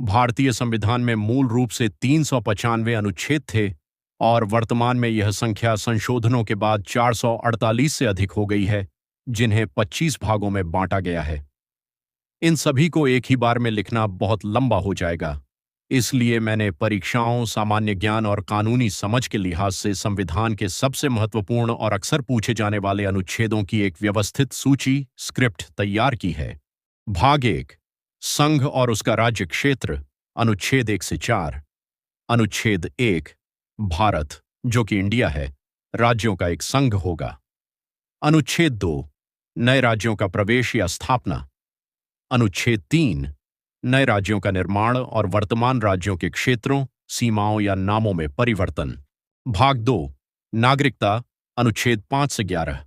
भारतीय संविधान में मूल रूप से 395 अनुच्छेद थे और वर्तमान में यह संख्या संशोधनों के बाद 448 से अधिक हो गई है, जिन्हें 25 भागों में बांटा गया है। इन सभी को एक ही बार में लिखना बहुत लंबा हो जाएगा, इसलिए मैंने परीक्षाओं, सामान्य ज्ञान और कानूनी समझ के लिहाज से संविधान के सबसे महत्वपूर्ण और अक्सर पूछे जाने वाले अनुच्छेदों की एक व्यवस्थित सूची स्क्रिप्ट तैयार की है। भाग 1, संघ और उसका राज्य क्षेत्र, अनुच्छेद 1 से 4। अनुच्छेद 1, भारत, जो कि इंडिया है, राज्यों का एक संघ होगा। अनुच्छेद 2, नए राज्यों का प्रवेश या स्थापना। अनुच्छेद 3, नए राज्यों का निर्माण और वर्तमान राज्यों के क्षेत्रों, सीमाओं या नामों में परिवर्तन। भाग 2, नागरिकता, अनुच्छेद 5 से 11।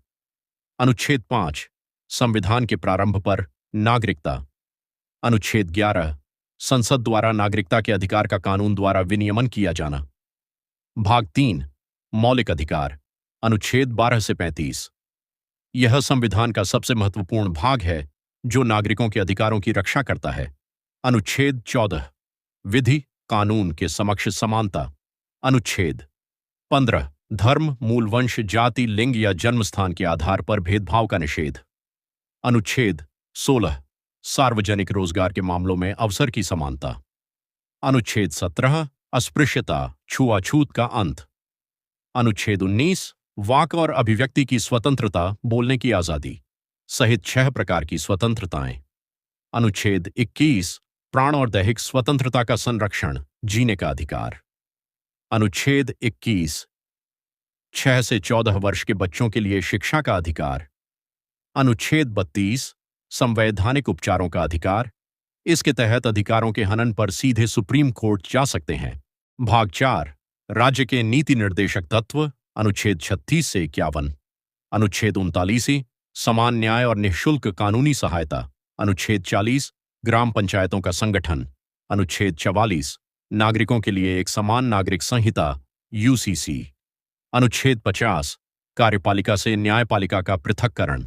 अनुच्छेद 5, संविधान के प्रारंभ पर नागरिकता। अनुच्छेद 11, संसद द्वारा नागरिकता के अधिकार का कानून द्वारा विनियमन किया जाना। भाग 3, मौलिक अधिकार, अनुच्छेद 12 से 35। यह संविधान का सबसे महत्वपूर्ण भाग है जो नागरिकों के अधिकारों की रक्षा करता है। अनुच्छेद 14, विधि कानून के समक्ष समानता। अनुच्छेद 15, धर्म, मूल वंश, जाति, लिंग या जन्म स्थान के आधार पर भेदभाव का निषेध। अनुच्छेद 16, सार्वजनिक रोजगार के मामलों में अवसर की समानता। अनुच्छेद 17, अस्पृश्यता, छुआछूत का अंत। अनुच्छेद 19, वाक और अभिव्यक्ति की स्वतंत्रता, बोलने की आजादी सहित 6 प्रकार की स्वतंत्रताएं। अनुच्छेद 21, प्राण और दैहिक स्वतंत्रता का संरक्षण, जीने का अधिकार। अनुच्छेद 21, 6 से 14 वर्ष के बच्चों के लिए शिक्षा का अधिकार। अनुच्छेद 32, संवैधानिक उपचारों का अधिकार। इसके तहत अधिकारों के हनन पर सीधे सुप्रीम कोर्ट जा सकते हैं। भाग 4, राज्य के नीति निर्देशक तत्व, अनुच्छेद 36 से 51। अनुच्छेद 39, समान न्याय और निःशुल्क कानूनी सहायता। अनुच्छेद 40, ग्राम पंचायतों का संगठन। अनुच्छेद 44, नागरिकों के लिए एक समान नागरिक संहिता, यूसीसी। अनुच्छेद 50, कार्यपालिका से न्यायपालिका का पृथक्करण।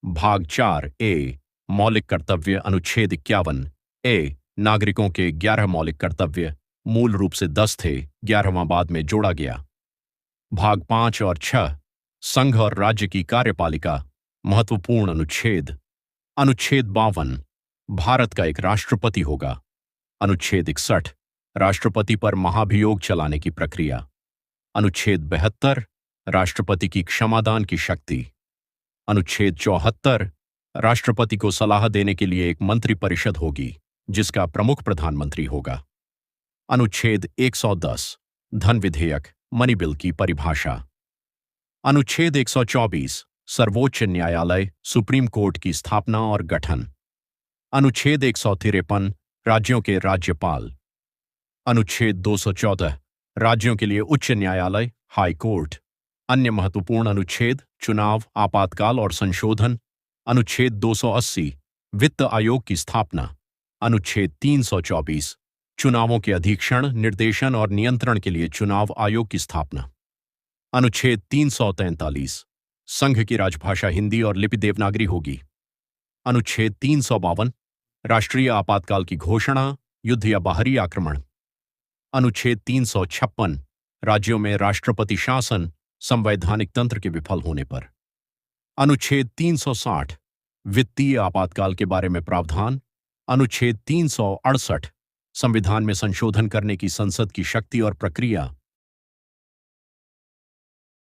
भाग 4 ए, मौलिक कर्तव्य, अनुच्छेद 51 ए, नागरिकों के 11 मौलिक कर्तव्य, मूल रूप से 10 थे, 11वां बाद में जोड़ा गया। भाग 5 और 6, संघ और राज्य की कार्यपालिका, महत्वपूर्ण अनुच्छेद। अनुच्छेद 52, भारत का एक राष्ट्रपति होगा। अनुच्छेद 61, राष्ट्रपति पर महाभियोग चलाने की प्रक्रिया। अनुच्छेद 72, राष्ट्रपति की क्षमादान की शक्ति। अनुच्छेद 74, राष्ट्रपति को सलाह देने के लिए एक मंत्रिपरिषद होगी जिसका प्रमुख प्रधानमंत्री होगा। अनुच्छेद 110, धन विधेयक, मनी बिल की परिभाषा। अनुच्छेद 124, सर्वोच्च न्यायालय, सुप्रीम कोर्ट की स्थापना और गठन। अनुच्छेद 153, राज्यों के राज्यपाल। अनुच्छेद 214, राज्यों के लिए उच्च न्यायालय, हाई कोर्ट। अन्य महत्वपूर्ण अनुच्छेद, चुनाव, आपातकाल और संशोधन। अनुच्छेद 280, वित्त आयोग की स्थापना। अनुच्छेद 324, चुनावों के अधीक्षण, निर्देशन और नियंत्रण के लिए चुनाव आयोग की स्थापना। अनुच्छेद 343, संघ की राजभाषा हिंदी और लिपि देवनागरी होगी। अनुच्छेद 352, राष्ट्रीय आपातकाल की घोषणा, युद्ध या बाहरी आक्रमण। अनुच्छेद 356, राज्यों में राष्ट्रपति शासन, संवैधानिक तंत्र के विफल होने पर। अनुच्छेद 360, वित्तीय आपातकाल के बारे में प्रावधान। अनुच्छेद 368, संविधान में संशोधन करने की संसद की शक्ति और प्रक्रिया।